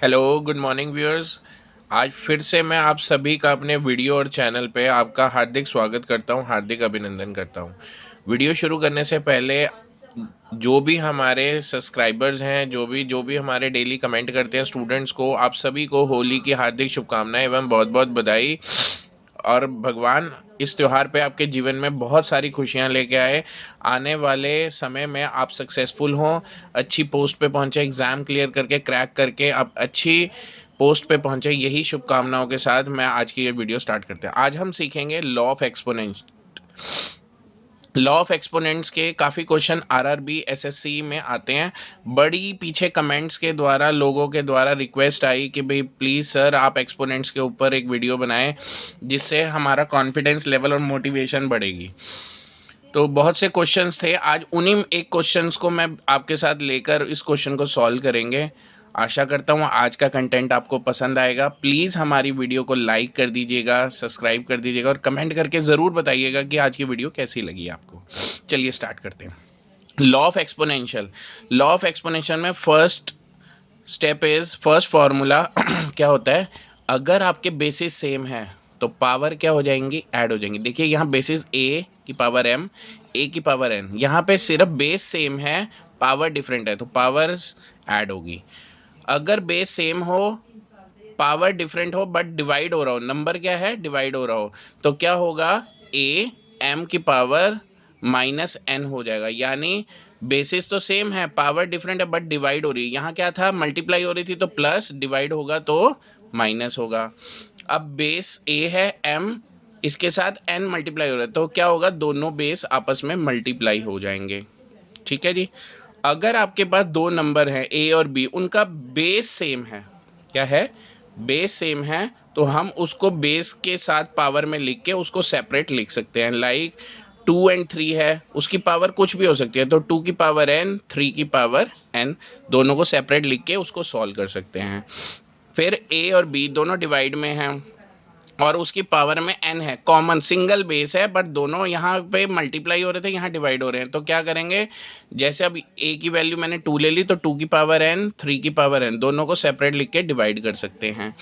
Hello, good morning viewers. आज फिर से मैं आप सभी का अपने वीडियो और चैनल पे आपका हार्दिक स्वागत करता हूँ, हार्दिक अभिनंदन करता हूँ। वीडियो शुरू करने से पहले जो भी हमारे सब्सक्राइबर्स हैं, जो भी हमारे डेली कमेंट करते हैं स्टूडेंट्स को, आप सभी को होली की हार्दिक शुभकामनाएं एवं बहुत बहुत बधाई। और भगवान इस त्यौहार पे आपके जीवन में बहुत सारी खुशियां लेके आए। आने वाले समय में आप सक्सेसफुल हों, अच्छी पोस्ट पे पहुंचे, एग्ज़ाम क्लियर करके क्रैक करके आप अच्छी पोस्ट पे पहुंचे। यही शुभकामनाओं के साथ मैं आज की ये वीडियो स्टार्ट करते हैं। आज हम सीखेंगे law of exponent. Law of exponents के काफ़ी क्वेश्चन आरआरबी एसएससी में आते हैं। बड़ी पीछे कमेंट्स के द्वारा लोगों के द्वारा रिक्वेस्ट आई कि भाई प्लीज़ सर आप एक्सपोनेंट्स के ऊपर एक वीडियो बनाएं, जिससे हमारा कॉन्फिडेंस लेवल और मोटिवेशन बढ़ेगी। तो बहुत से क्वेश्चंस थे, आज उन्हीं एक क्वेश्चंस को मैं आपके साथ लेकर इस क्वेश्चन को सॉल्व करेंगे। आशा करता हूँ आज का कंटेंट आपको पसंद आएगा। प्लीज़ हमारी वीडियो को लाइक कर दीजिएगा, सब्सक्राइब कर दीजिएगा और कमेंट करके ज़रूर बताइएगा कि आज की वीडियो कैसी लगी आपको। चलिए स्टार्ट करते हैं। Law of exponential. Law of exponential में फर्स्ट फार्मूला क्या होता है? अगर आपके बेसिस सेम है तो पावर क्या हो जाएंगी? ऐड हो जाएंगी। देखिए यहाँ बेसिस ए की पावर एम, ए की पावर एन, यहाँ पे सिर्फ बेस सेम है, पावर डिफरेंट है तो पावर्स ऐड होगी। अगर बेस सेम हो, पावर डिफरेंट हो बट डिवाइड हो रहा हो, नंबर क्या है? डिवाइड हो रहा हो, तो क्या होगा? ए एम की पावर माइनस एन हो जाएगा। यानी बेसिस तो सेम है, पावर डिफरेंट है बट डिवाइड हो रही है। यहाँ क्या था? मल्टीप्लाई हो रही थी तो प्लस, डिवाइड होगा तो माइनस होगा। अब बेस ए है एम, इसके साथ एन मल्टीप्लाई हो रहा है तो क्या होगा? दोनों बेस आपस में मल्टीप्लाई हो जाएंगे। ठीक है जी। अगर आपके पास दो नंबर हैं ए और बी, उनका बेस सेम है, क्या है? बेस सेम है, तो हम उसको बेस के साथ पावर में लिख के उसको सेपरेट लिख सकते हैं। लाइक 2 और 3 है, उसकी पावर कुछ भी हो सकती है, तो 2 की पावर एन, 3 की पावर एन, दोनों को सेपरेट लिख के उसको सॉल्व कर सकते हैं। फिर ए और बी दोनों डिवाइड में हैं और उसकी पावर में एन है, कॉमन सिंगल बेस है बट दोनों यहाँ पे मल्टीप्लाई हो रहे थे, यहाँ डिवाइड हो रहे हैं, तो क्या करेंगे? जैसे अब ए की वैल्यू मैंने 2 ले ली तो 2 की पावर एन, 3 की पावर एन, दोनों को सेपरेट लिख के डिवाइड कर सकते हैं।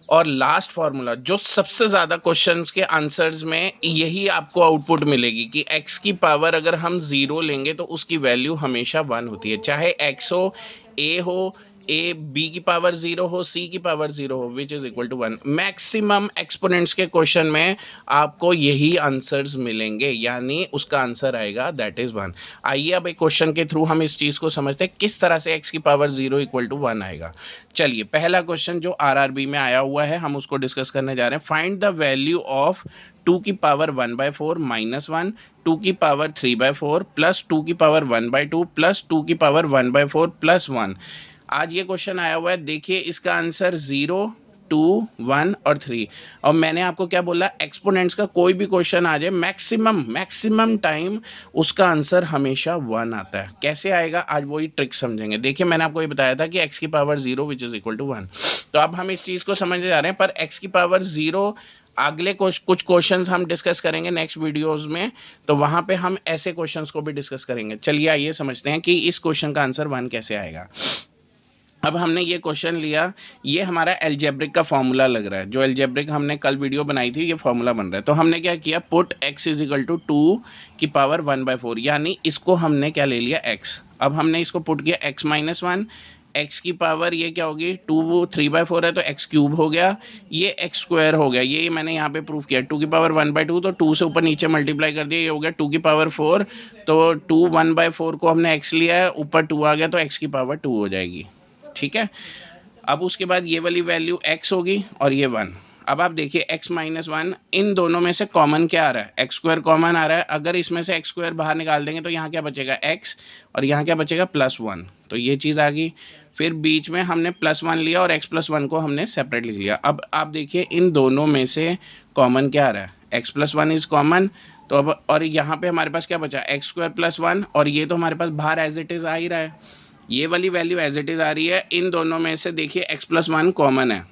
और लास्ट फार्मूला जो सबसे ज़्यादा क्वेश्चंस के आंसर्स में यही आपको आउटपुट मिलेगी कि x की पावर अगर हम ज़ीरो लेंगे तो उसकी वैल्यू हमेशा 1 होती है, चाहे x हो, a हो, ए बी की पावर 0 हो, सी की पावर 0 हो, which is equal to 1। Maximum exponents के क्वेश्चन में आपको यही आंसर्स मिलेंगे, यानी उसका आंसर आएगा दैट इज़ 1। आइए अब एक क्वेश्चन के थ्रू हम इस चीज़ को समझते हैं किस तरह से x की पावर 0 इक्वल टू 1 आएगा। चलिए पहला क्वेश्चन जो आरआरबी में आया हुआ है हम उसको डिस्कस करने जा रहे हैं। फाइंड द वैल्यू ऑफ 2 की पावर 1/4 -1, 2 की पावर 3/4 प्लस 2 की पावर 1/2 प्लस 2 की पावर 1/4 प्लस 1। आज ये क्वेश्चन आया हुआ है, देखिए इसका आंसर 0, 2, 1 और 3। और मैंने आपको क्या बोला? एक्सपोनेंट्स का कोई भी क्वेश्चन आ जाए मैक्सिमम टाइम उसका आंसर हमेशा 1 आता है। कैसे आएगा आज वही ट्रिक समझेंगे। देखिए मैंने आपको ये बताया था कि x की power 0 which is equal to 1, तो अब हम इस चीज़ को समझने जा रहे हैं। पर x की पावर 0 अगले कुछ क्वेश्चंस हम डिस्कस करेंगे नेक्स्ट वीडियोस में, तो वहाँ पे हम ऐसे क्वेश्चंस को भी डिस्कस करेंगे। चलिए आइए समझते हैं कि इस क्वेश्चन का आंसर 1 कैसे आएगा। अब हमने ये क्वेश्चन लिया, ये हमारा एल्जेब्रिक का फॉर्मूला लग रहा है, जो एल्जेब्रिक हमने कल वीडियो बनाई थी, ये फॉर्मूला बन रहा है। तो हमने क्या किया? Put x is equal to 2 की पावर 1/4, यानी इसको हमने क्या ले लिया? x। अब हमने इसको पुट किया x माइनस 1, x की पावर ये क्या होगी? 2, 3/4 है तो x क्यूब हो गया, ये x स्क्वायर हो गया, ये मैंने यहाँ पे प्रूफ किया। 2 की पावर 1/2 तो 2 से ऊपर नीचे मल्टीप्लाई कर दिया, ये हो गया 2 की पावर 4, तो 2 1/4 को हमने x लिया है, ऊपर 2 आ गया तो x की पावर 2 हो जाएगी। ठीक है। अब उसके बाद ये वाली वैल्यू x होगी और ये 1। अब आप देखिए x माइनस 1, इन दोनों में से कॉमन क्या आ रहा है? एक्स स्क्वायर कॉमन आ रहा है। अगर इसमें से एक्स स्क्वायर बाहर निकाल देंगे तो यहाँ क्या बचेगा? x, और यहाँ क्या बचेगा? +1, तो ये चीज़ आ गई। फिर बीच में हमने +1 लिया और x+1 को हमने सेपरेट लिख लिया। अब आप देखिए इन दोनों में से कॉमन क्या आ रहा है? x+1 इज़ कॉमन, तो अब और यहाँ पे हमारे पास क्या बचा? x² + 1, और ये तो हमारे पास बाहर एज इट इज़ आ ही रहा है, ये वाली वैल्यू एज इट इज़ आ रही है। इन दोनों में से देखिए x+1 कॉमन है,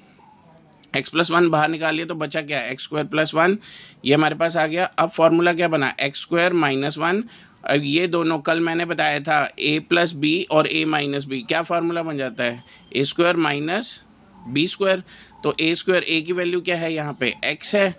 x+1 बाहर निकालिए तो बचा क्या? x² + 1, ये हमारे पास आ गया। अब फॉर्मूला क्या बना? x² - 1 अब ये दोनों कल मैंने बताया था a प्लस बी और a माइनस बी, क्या फार्मूला बन जाता है, ए स्क्वायर माइनस बी स्क्वायर। तो ए स्क्वायर, ए की वैल्यू क्या है यहाँ पे x है,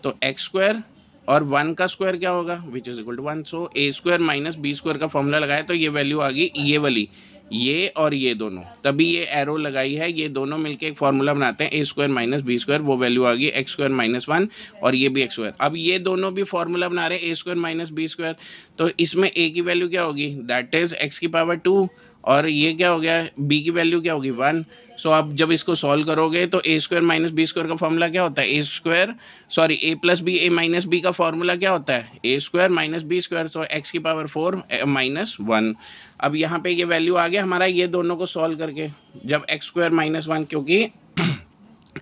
तो एक्स स्क्वायर और 1 का स्क्वायर क्या होगा, which is equal to 1। So A square minus B square का फॉर्मूला लगाया तो ये वैल्यू आ गई ये वाली, ये और ये दोनों, तभी ये एरो लगाई है, ये दोनों मिलके एक फॉर्मूला बनाते हैं ए स्क्वायर माइनस बी स्क्वायर, वो वैल्यू आ गई एक्स स्क्वायर माइनस 1 और ये भी एक्स स्क्वायर। अब ये दोनों भी फॉर्मूला बना रहे हैं ए स्क्वायर माइनस बी स्क्वायर, तो इसमें ए की वैल्यू क्या होगी, दैट इज एक्स की पावर 2 और ये क्या हो गया, बी की वैल्यू क्या होगी 1। सो आप जब इसको सॉल्व करोगे तो ए स्क्वायर माइनस बी स्क्वायर का फॉर्मूला क्या होता है, ए स्क्वायर सॉरी ए प्लस बी ए माइनस बी का फॉर्मूला क्या होता है, ए स्क्वायर माइनस बी स्क्वायर, तो एक्स की पावर 4 माइनस 1। अब यहाँ पे ये वैल्यू आ गया हमारा, ये दोनों को सॉल्व करके जब एक्स स्क्वायर माइनस 1, क्योंकि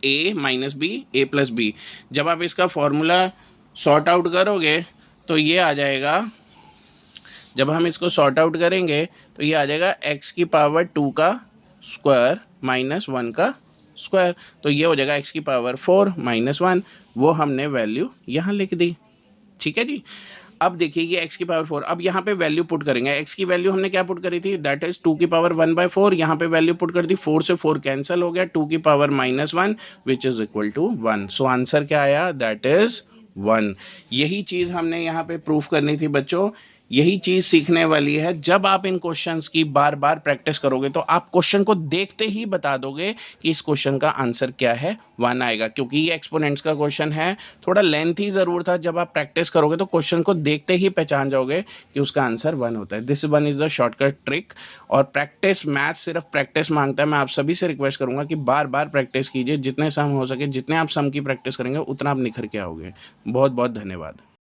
ए माइनस बी ए प्लस बी, जब आप इसका फॉर्मूला सॉर्ट आउट करोगे तो ये आ जाएगा, जब हम इसको सॉर्ट आउट करेंगे तो ये आ जाएगा एक्स की पावर 2 का स्क्वायर माइनस 1 का स्क्वायर, तो ये हो जाएगा एक्स की पावर 4 माइनस 1, वो हमने वैल्यू यहाँ लिख दी। ठीक है जी। अब देखिए ये x की पावर 4, अब यहाँ पे वैल्यू पुट करेंगे, x की वैल्यू हमने क्या पुट करी थी, दैट इज 2 की पावर 1/4, यहाँ पे वैल्यू पुट कर दी, 4 से 4 कैंसिल हो गया, 2 की power minus 1 which is equal to 1। So answer क्या आया, दैट इज 1। यही चीज़ हमने यहाँ पे प्रूफ करनी थी बच्चों, यही चीज़ सीखने वाली है। जब आप इन क्वेश्चंस की बार बार प्रैक्टिस करोगे तो आप क्वेश्चन को देखते ही बता दोगे कि इस क्वेश्चन का आंसर क्या है, 1 आएगा, क्योंकि ये एक्सपोनेंट्स का क्वेश्चन है, थोड़ा लेंथी ज़रूर था। जब आप प्रैक्टिस करोगे तो क्वेश्चन को देखते ही पहचान जाओगे कि उसका आंसर 1 होता है। This 1 is the shortcut trick. और प्रैक्टिस, मैथ सिर्फ प्रैक्टिस मांगता है। मैं आप सभी से रिक्वेस्ट करूँगा कि बार बार प्रैक्टिस कीजिए, जितने सम हो सके, जितने आप सम की प्रैक्टिस करेंगे उतना आप निखर के आओगे। बहुत बहुत धन्यवाद।